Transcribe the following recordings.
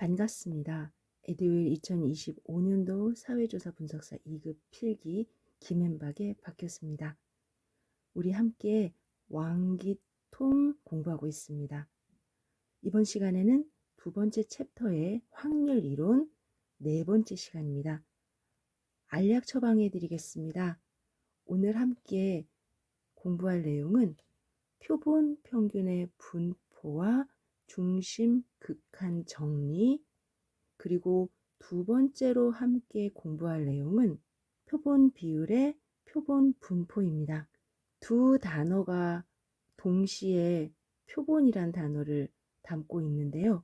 반갑습니다. 에듀윌 2025년도 사회조사 분석사 2급 필기 김앤박에 바뀌었습니다. 우리 함께 왕기통 공부하고 있습니다. 이번 시간에는 두 번째 챕터의 확률 이론 네 번째 시간입니다. 알약 처방해 드리겠습니다. 오늘 함께 공부할 내용은 표본 평균의 분포와 중심 극한 정리, 그리고 두 번째로 함께 공부할 내용은 표본 비율의 표본 분포입니다. 두 단어가 동시에 표본이란 단어를 담고 있는데요.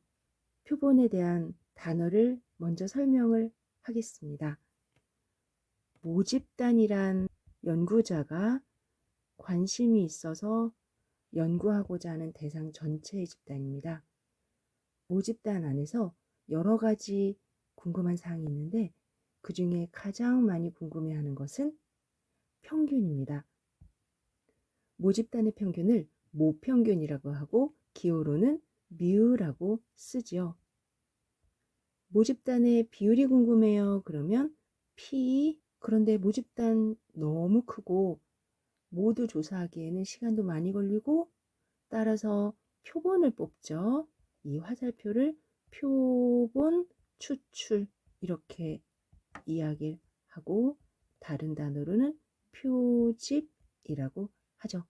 표본에 대한 단어를 먼저 설명을 하겠습니다. 모집단이란 연구자가 관심이 있어서 연구하고자 하는 대상 전체의 집단입니다. 모집단 안에서 여러 가지 궁금한 사항이 있는데 그 중에 가장 많이 궁금해하는 것은 평균입니다. 모집단의 평균을 모평균이라고 하고 기호로는 뮤라고 쓰지요. 모집단의 비율이 궁금해요. 그러면 P. 그런데 모집단 너무 크고 모두 조사하기에는 시간도 많이 걸리고 따라서 표본을 뽑죠. 이 화살표를 표본 추출 이렇게 이야기를 하고 다른 단어로는 표집이라고 하죠.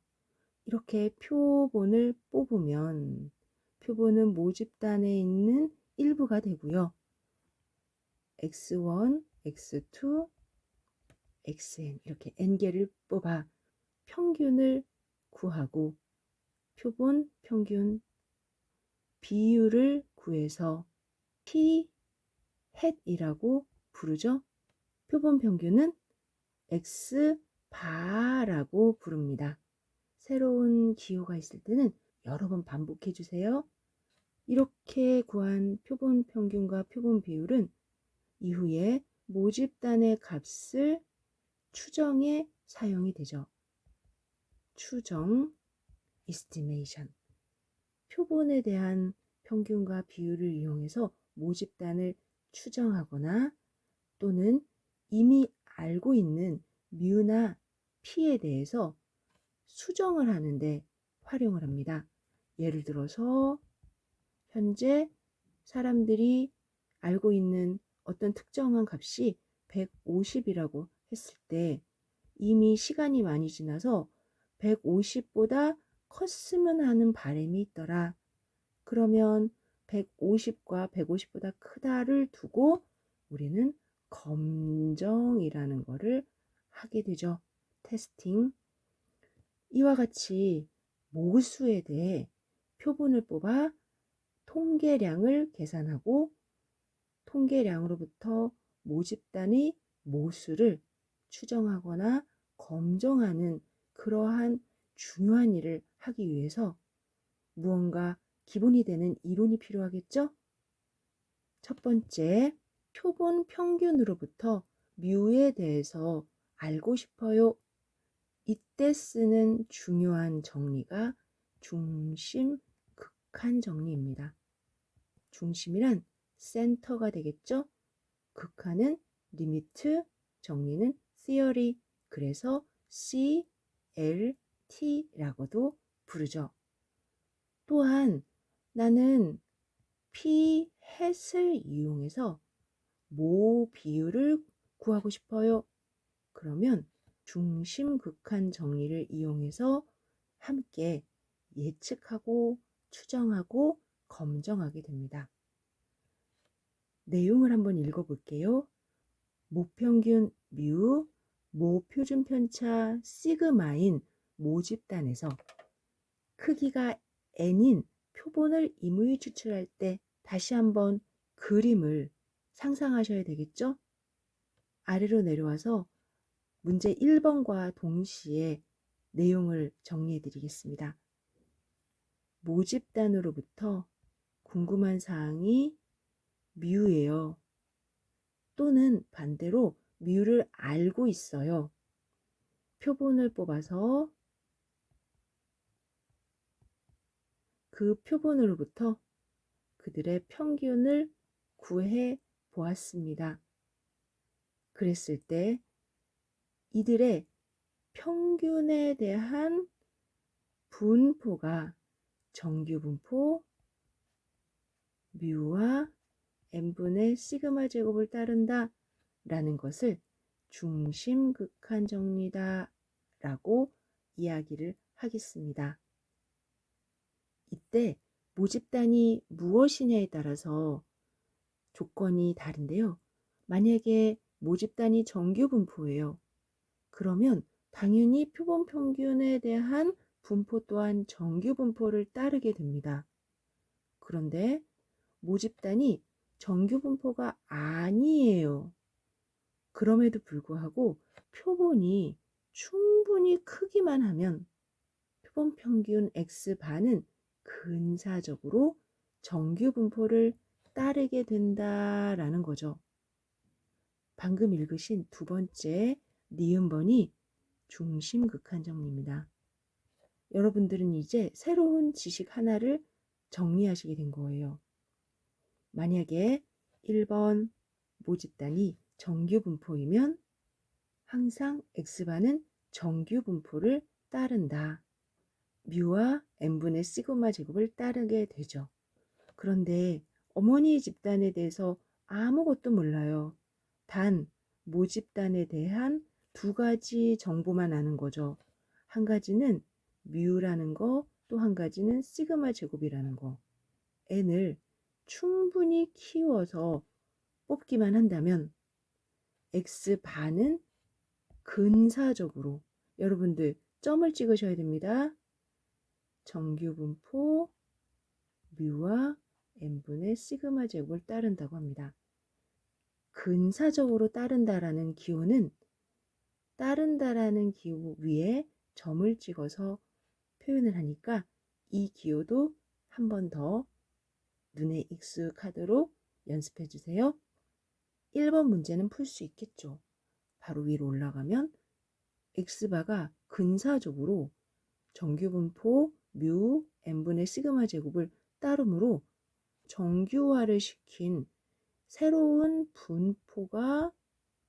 이렇게 표본을 뽑으면 표본은 모집단에 있는 일부가 되고요. x1, x2, xn 이렇게 n개를 뽑아 평균을 구하고 표본 평균 비율을 구해서 p 햇이라고 부르죠. 표본 평균은 x 바라고 부릅니다. 새로운 기호가 있을 때는 여러 번 반복해 주세요. 이렇게 구한 표본 평균과 표본 비율은 이후에 모집단의 값을 추정에 사용이 되죠. 추정, estimation. 표본에 대한 평균과 비율을 이용해서 모집단을 추정하거나 또는 이미 알고 있는 뮤나 p에 대해서 수정을 하는데 활용을 합니다. 예를 들어서 현재 사람들이 알고 있는 어떤 특정한 값이 150이라고 했을 때 이미 시간이 많이 지나서 150보다 컸으면 하는 바람이 있더라. 그러면 150과 150보다 크다를 두고 우리는 검정이라는 거를 하게 되죠. 테스팅. 이와 같이 모수에 대해 표본을 뽑아 통계량을 계산하고 통계량으로부터 모집단의 모수를 추정하거나 검정하는 그러한 중요한 일을 하기 위해서 무언가 기본이 되는 이론이 필요하겠죠? 첫 번째, 표본 평균으로부터 뮤에 대해서 알고 싶어요. 이때 쓰는 중요한 정리가 중심 극한 정리입니다. 중심이란 센터가 되겠죠? 극한은 리미트, 정리는 theory, 그래서 CLT라고도 부르죠. 또한 나는 P 햇을 이용해서 모 비율을 구하고 싶어요. 그러면 중심 극한 정리를 이용해서 함께 예측하고 추정하고 검정하게 됩니다. 내용을 한번 읽어볼게요. 모평균 뮤, 모표준 편차 시그마인 모집단에서 크기가 n인 표본을 임의 추출할 때 다시 한번 그림을 상상하셔야 되겠죠? 아래로 내려와서 문제 1번과 동시에 내용을 정리해 드리겠습니다. 모집단으로부터 궁금한 사항이 뮤예요. 또는 반대로 뮤를 알고 있어요. 표본을 뽑아서 그 표본으로부터 그들의 평균을 구해 보았습니다. 그랬을 때 이들의 평균에 대한 분포가 정규 분포 뮤와 n분의 시그마 제곱을 따른다 라는 것을 중심극한 정리다 라고 이야기를 하겠습니다. 이때 모집단이 무엇이냐에 따라서 조건이 다른데요. 만약에 모집단이 정규 분포예요. 그러면 당연히 표본 평균에 대한 분포 또한 정규 분포를 따르게 됩니다. 그런데 모집단이 정규 분포가 아니에요. 그럼에도 불구하고 표본이 충분히 크기만 하면 표본 평균 X반은 근사적으로 정규 분포를 따르게 된다라는 거죠. 방금 읽으신 두 번째 니은번이 중심극한 정리입니다. 여러분들은 이제 새로운 지식 하나를 정리하시게 된 거예요. 만약에 1번 모집단이 정규 분포이면 항상 X반은 정규 분포를 따른다. 뮤와 n분의 시그마 제곱을 따르게 되죠. 그런데 어머니 집단에 대해서 아무것도 몰라요. 단 모집단에 대한 두 가지 정보만 아는 거죠. 한 가지는 뮤라는 거, 또 한 가지는 시그마 제곱이라는 거. n을 충분히 키워서 뽑기만 한다면 X반은 근사적으로 여러분들 점을 찍으셔야 됩니다. 정규 분포 뮤와 n분의 시그마 제곱을 따른다고 합니다. 근사적으로 따른다라는 기호는 따른다라는 기호 위에 점을 찍어서 표현을 하니까 이 기호도 한 번 더 눈에 익숙하도록 연습해 주세요. 1번 문제는 풀 수 있겠죠. 바로 위로 올라가면 X바가 근사적으로 정규분포 뮤 n분의 시그마 제곱을 따르므로 정규화를 시킨 새로운 분포가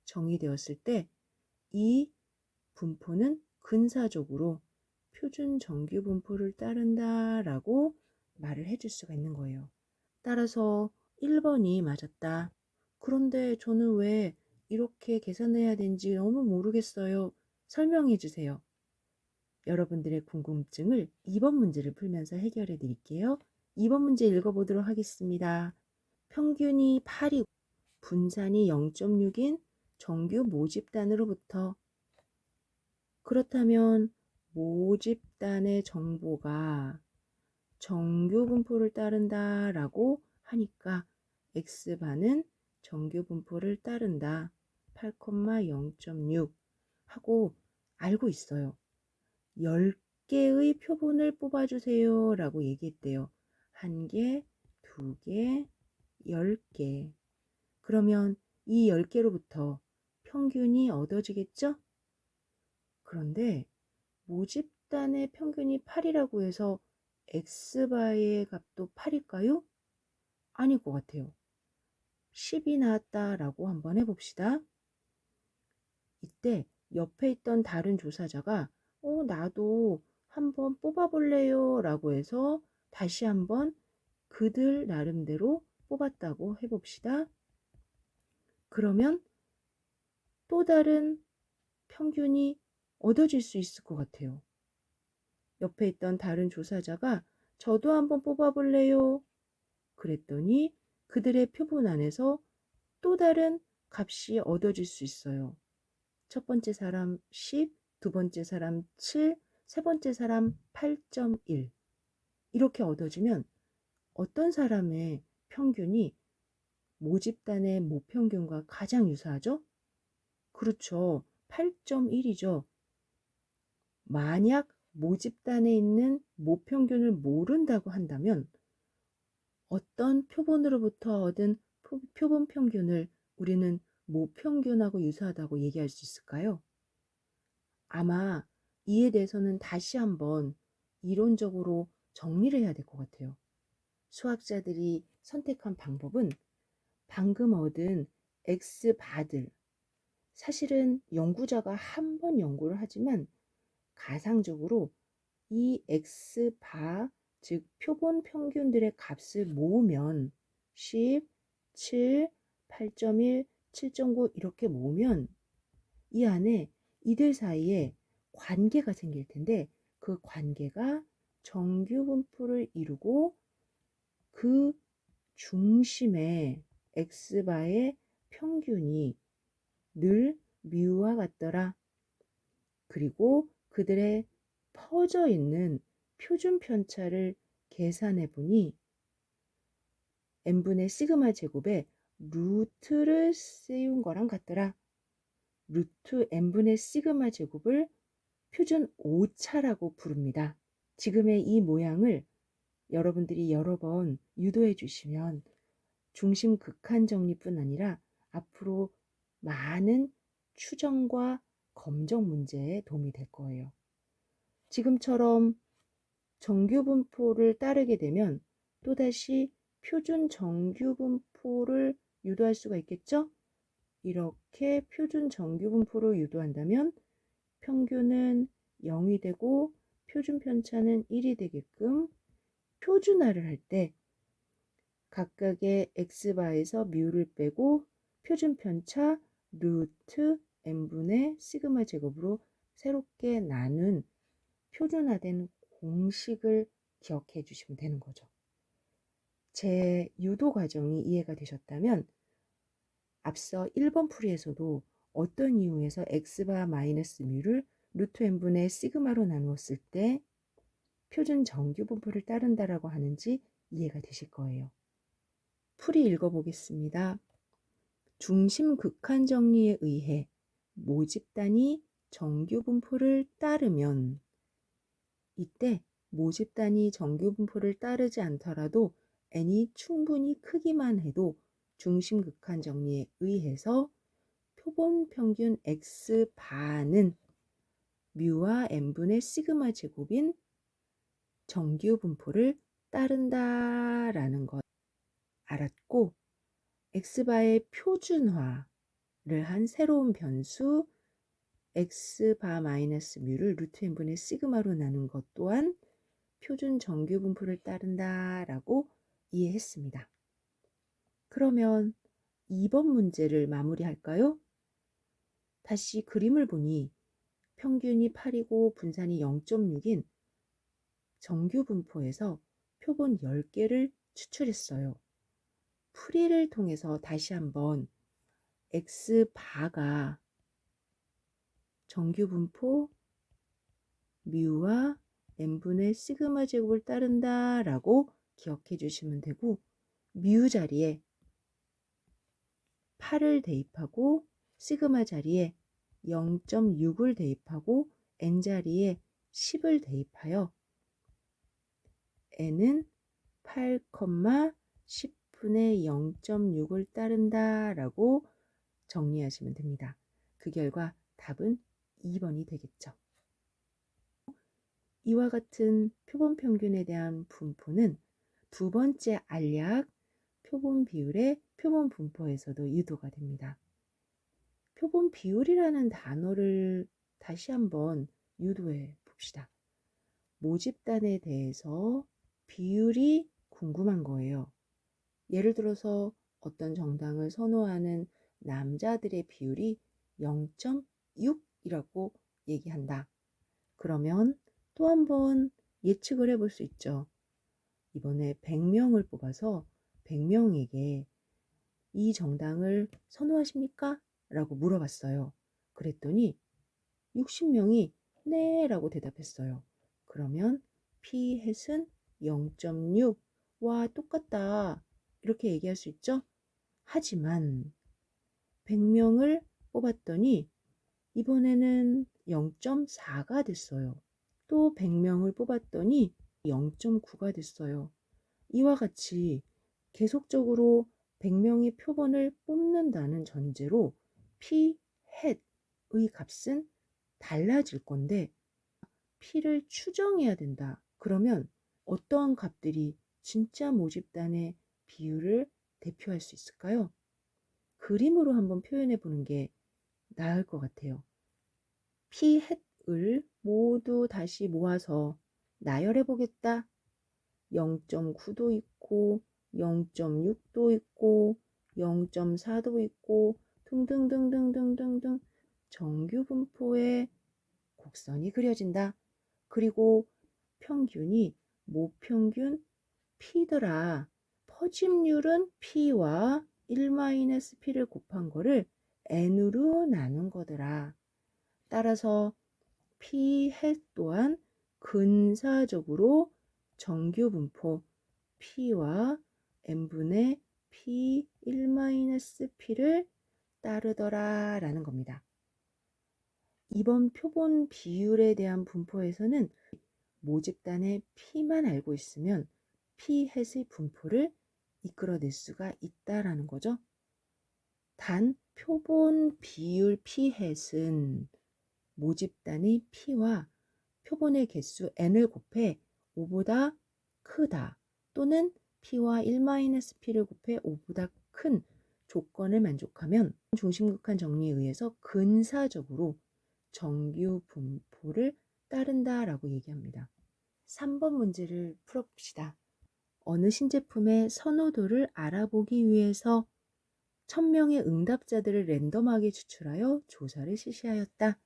정의되었을 때 이 분포는 근사적으로 표준 정규 분포를 따른다라고 말을 해줄 수가 있는 거예요. 따라서 1번이 맞았다. 그런데 저는 왜 이렇게 계산해야 되는지 너무 모르겠어요. 설명해 주세요. 여러분들의 궁금증을 2번 문제를 풀면서 해결해 드릴게요. 2번 문제 읽어보도록 하겠습니다. 평균이 8이고 분산이 0.6인 정규 모집단으로부터 그렇다면 모집단의 정보가 정규 분포를 따른다 라고 하니까 X반은 정규 분포를 따른다 8,0.6 하고 알고 있어요. 10개의 표본을 뽑아주세요 라고 얘기했대요. 1개, 2개, 10개. 그러면 이 10개로부터 평균이 얻어지겠죠? 그런데 모집단의 평균이 8이라고 해서 X바의 값도 8일까요? 아닐 것 같아요. 10이 나왔다라고 한번 해봅시다. 이때 옆에 있던 다른 조사자가 나도 한번 뽑아볼래요 라고 해서 다시 한번 그들 나름대로 뽑았다고 해봅시다. 그러면 또 다른 평균이 얻어질 수 있을 것 같아요. 옆에 있던 다른 조사자가 저도 한번 뽑아볼래요. 그랬더니 그들의 표본 안에서 또 다른 값이 얻어질 수 있어요. 첫 번째 사람 10, 두 번째 사람 7, 세 번째 사람 8.1 이렇게 얻어지면 어떤 사람의 평균이 모집단의 모평균과 가장 유사하죠? 그렇죠. 8.1이죠. 만약 모집단에 있는 모평균을 모른다고 한다면 어떤 표본으로부터 얻은 표본 평균을 우리는 모평균하고 유사하다고 얘기할 수 있을까요? 아마 이에 대해서는 다시 한번 이론적으로 정리를 해야 될 것 같아요. 수학자들이 선택한 방법은 방금 얻은 X바들, 사실은 연구자가 한 번 연구를 하지만 가상적으로 이 X바, 즉 표본 평균들의 값을 모으면 10, 7, 8.1, 7.9 이렇게 모으면 이 안에 이들 사이에 관계가 생길 텐데, 그 관계가 정규 분포를 이루고 그 중심에 X바의 평균이 늘 뮤와 같더라. 그리고 그들의 퍼져 있는 표준 편차를 계산해 보니 n분의 시그마 제곱에 루트를 씌운 거랑 같더라. 루트 n분의 시그마 제곱을 표준 오차라고 부릅니다. 지금의 이 모양을 여러분들이 여러 번 유도해 주시면 중심 극한 정리뿐 아니라 앞으로 많은 추정과 검정 문제에 도움이 될 거예요. 지금처럼 정규 분포를 따르게 되면 또다시 표준 정규 분포를 유도할 수가 있겠죠? 이렇게 표준 정규 분포를 유도한다면 평균은 0이 되고 표준 편차는 1이 되게끔 표준화를 할 때 각각의 x바에서 뮤를 빼고 표준 편차 루트 n분의 시그마 제곱으로 새롭게 나눈 표준화된 공식을 기억해 주시면 되는 거죠. 제 유도 과정이 이해가 되셨다면 앞서 1번 풀이에서도 어떤 이유에서 x바 마이너스 뮤를 루트 n분의 시그마로 나누었을 때 표준 정규 분포를 따른다라고 하는지 이해가 되실 거예요. 풀이 읽어보겠습니다. 중심 극한 정리에 의해 모집단이 정규 분포를 따르면, 이때 모집단이 정규 분포를 따르지 않더라도 n이 충분히 크기만 해도 중심 극한 정리에 의해서 표본 평균 x바는 뮤와 n분의 시그마 제곱인 정규 분포를 따른다라는 것 알았고, x바의 표준화를 한 새로운 변수 x바 마이너스 뮤를 루트 n분의 시그마로 나눈 것 또한 표준 정규 분포를 따른다라고 이해했습니다. 그러면 2번 문제를 마무리할까요? 다시 그림을 보니 평균이 8이고 분산이 0.6인 정규 분포에서 표본 10개를 추출했어요. 풀이를 통해서 다시 한번 x바가 정규 분포 뮤와 n분의 시그마 제곱을 따른다라고 기억해 주시면 되고, 뮤 자리에 8을 대입하고 시그마 자리에 0.6을 대입하고 n 자리에 10을 대입하여 n은 8, 10분의 0.6을 따른다라고 정리하시면 됩니다. 그 결과 답은 2번이 되겠죠. 이와 같은 표본 평균에 대한 분포는 두 번째 알약 표본 비율의 표본 분포에서도 유도가 됩니다. 표본 비율이라는 단어를 다시 한번 유도해 봅시다. 모집단에 대해서 비율이 궁금한 거예요. 예를 들어서 어떤 정당을 선호하는 남자들의 비율이 0.6이라고 얘기한다. 그러면 또 한 번 예측을 해볼 수 있죠. 이번에 100명을 뽑아서 100명에게 이 정당을 선호하십니까? 라고 물어봤어요. 그랬더니 60명이 네 라고 대답했어요. 그러면 p-햇은 0.6, 와 똑같다 이렇게 얘기할 수 있죠. 하지만 100명을 뽑았더니 이번에는 0.4가 됐어요. 또 100명을 뽑았더니 0.9가 됐어요. 이와 같이 계속적으로 100명의 표본을 뽑는다는 전제로 p-햇의 값은 달라질 건데, p를 추정해야 된다. 그러면 어떠한 값들이 진짜 모집단의 비율을 대표할 수 있을까요? 그림으로 한번 표현해 보는 게 나을 것 같아요. P 햇을 모두 다시 모아서 나열해 보겠다. 0.9도 있고 0.6도 있고 0.4도 있고 등등등등등등등 정규 분포의 곡선이 그려진다. 그리고 평균이 모평균 P더라. 퍼짐률은 P와 1-P를 곱한 거를 N으로 나눈 거더라. 따라서 P 햇 또한 근사적으로 정규 분포 P와 n분의 P 1-P를 따르더라 라는 겁니다. 이번 표본 비율에 대한 분포에서는 모집단의 P만 알고 있으면 P 햇의 분포를 이끌어낼 수가 있다라는 거죠. 단 표본 비율 P 햇은 모집단의 P와 표본의 개수 n을 곱해 5보다 크다 또는 P와 1-P를 곱해 5보다 큰 조건을 만족하면 중심극한 정리에 의해서 근사적으로 정규 분포를 따른다라고 얘기합니다. 3번 문제를 풀어봅시다. 어느 신제품의 선호도를 알아보기 위해서 1000명의 응답자들을 랜덤하게 추출하여 조사를 실시하였다.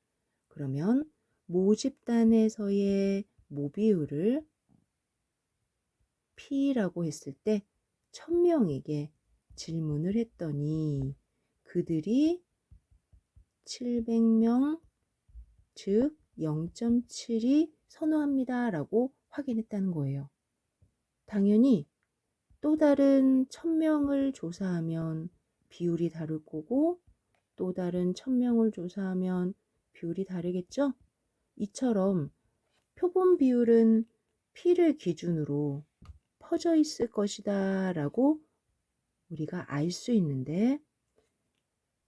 그러면 모집단에서의 모비율을 P라고 했을 때 1000명에게 질문을 했더니 그들이 700명, 즉 0.7이 선호합니다 라고 확인했다는 거예요. 당연히 또 다른 1000명을 조사하면 비율이 다를 거고 또 다른 1000명을 조사하면 비율이 다르겠죠? 이처럼 표본 비율은 P를 기준으로 퍼져 있을 것이다 라고 우리가 알 수 있는데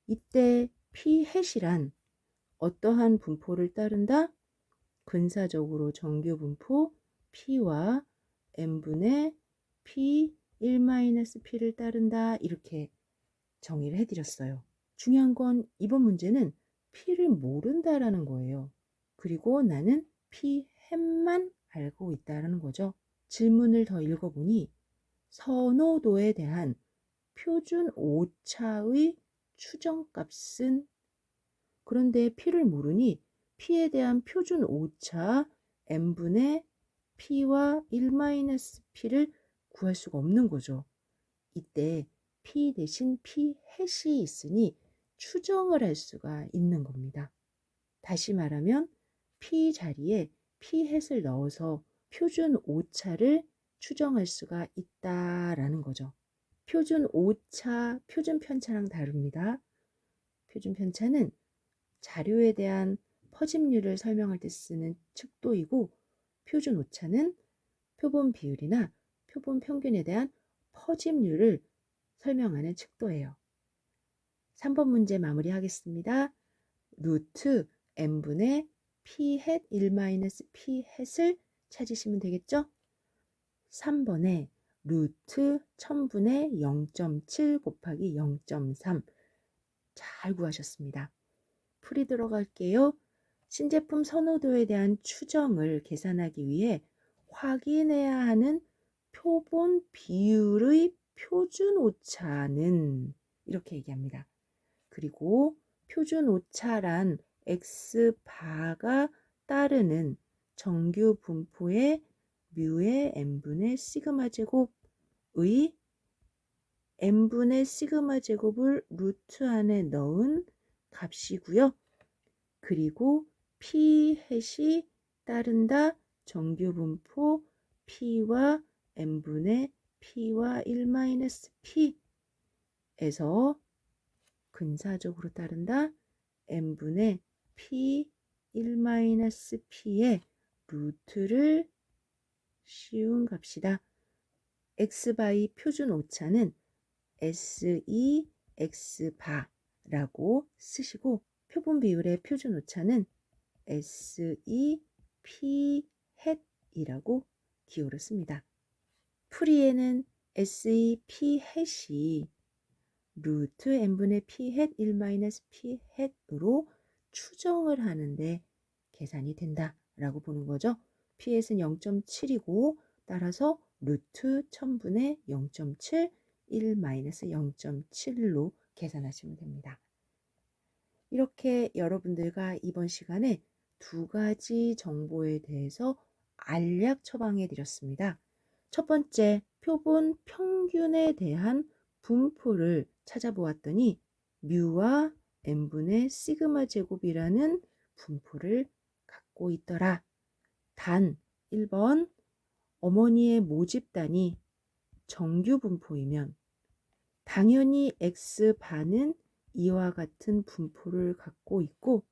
이때 P 햇이란 어떠한 분포를 따른다? 근사적으로 정규 분포 P와 n분의 P 1-P를 따른다 이렇게 정의를 해드렸어요. 중요한 건 이번 문제는 P를 모른다라는 거예요. 그리고 나는 P 햇만 알고 있다라는 거죠. 질문을 더 읽어보니 선호도에 대한 표준 오차의 추정값은 그런데 P를 모르니 P에 대한 표준 오차 n분의 P와 1-P를 구할 수가 없는 거죠. 이때 P 대신 P 햇이 있으니 추정을 할 수가 있는 겁니다. 다시 말하면 P 자리에 P 햇을 넣어서 표준 오차를 추정할 수가 있다라는 거죠. 표준 오차, 표준 편차랑 다릅니다. 표준 편차는 자료에 대한 퍼짐률을 설명할 때 쓰는 측도이고 표준 오차는 표본 비율이나 표본 평균에 대한 퍼짐률을 설명하는 측도예요. 3번 문제 마무리하겠습니다. 루트 n분의 P 햇 1-P 햇을 찾으시면 되겠죠? 3번에 루트 1000분의 0.7 곱하기 0.3 잘 구하셨습니다. 풀이 들어갈게요. 신제품 선호도에 대한 추정을 계산하기 위해 확인해야 하는 표본 비율의 표준 오차는 이렇게 얘기합니다. 그리고 표준 오차란 X바가 따르는 정규 분포의 뮤의 n분의 시그마 제곱의 n분의 시그마 제곱을 루트 안에 넣은 값이고요. 그리고 P 햇이 따른다 정규 분포 P와 n분의 P와 1-P에서 근사적으로 따른다 n분의 P 1-P의 루트를 씌운 값이다. X바의 표준 오차는 SE X바라고 쓰시고 표본 비율의 표준 오차는 SE P 햇이라고 기호를 씁니다. 풀이에는 SE P 햇이 루트 n분의 p 햇 1 마이너스 p 햇으로 추정을 하는데 계산이 된다라고 보는 거죠. p 햇은 0.7이고 따라서 루트 1000분의 0.7, 1 마이너스 0.7로 계산하시면 됩니다. 이렇게 여러분들과 이번 시간에 두 가지 정보에 대해서 알약 처방해 드렸습니다. 첫 번째, 표본 평균에 대한 분포를 찾아보았더니 뮤와 n분의 시그마 제곱이라는 분포를 갖고 있더라. 단 1번, 어머니의 모집단이 정규 분포이면 당연히 X반은 이와 같은 분포를 갖고 있고,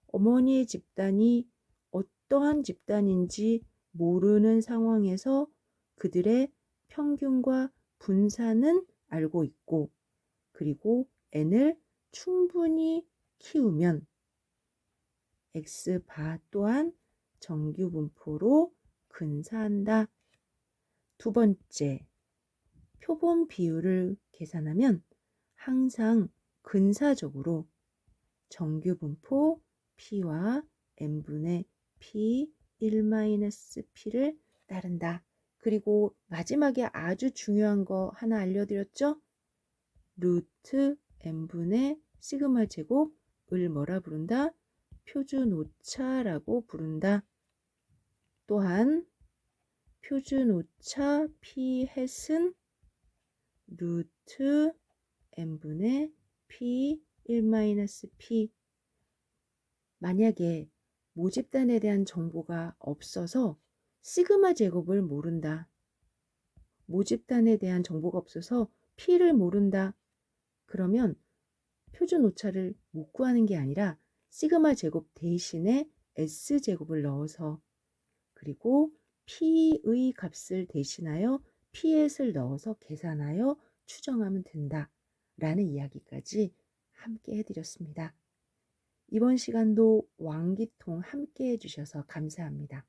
어머니의 집단이 어떠한 집단인지 모르는 상황에서 그들의 평균과 분산은 알고 있고, 그리고 n을 충분히 키우면 X바 또한 정규 분포로 근사한다. 두 번째, 표본 비율을 계산하면 항상 근사적으로 정규 분포 P와 n분의 P 1-P를 따른다. 그리고 마지막에 아주 중요한 거 하나 알려드렸죠? 루트 n분의 시그마 제곱을 뭐라 부른다? 표준 오차라고 부른다. 또한 표준 오차 P 햇은 루트 n분의 P 1-P. 만약에 모집단에 대한 정보가 없어서 시그마 제곱을 모른다. 모집단에 대한 정보가 없어서 P를 모른다. 그러면 표준 오차를 못 구하는 게 아니라 시그마 제곱 대신에 S 제곱을 넣어서, 그리고 P의 값을 대신하여 P햇을 넣어서 계산하여 추정하면 된다. 라는 이야기까지 함께 해드렸습니다. 이번 시간도 왕기통 함께 해주셔서 감사합니다.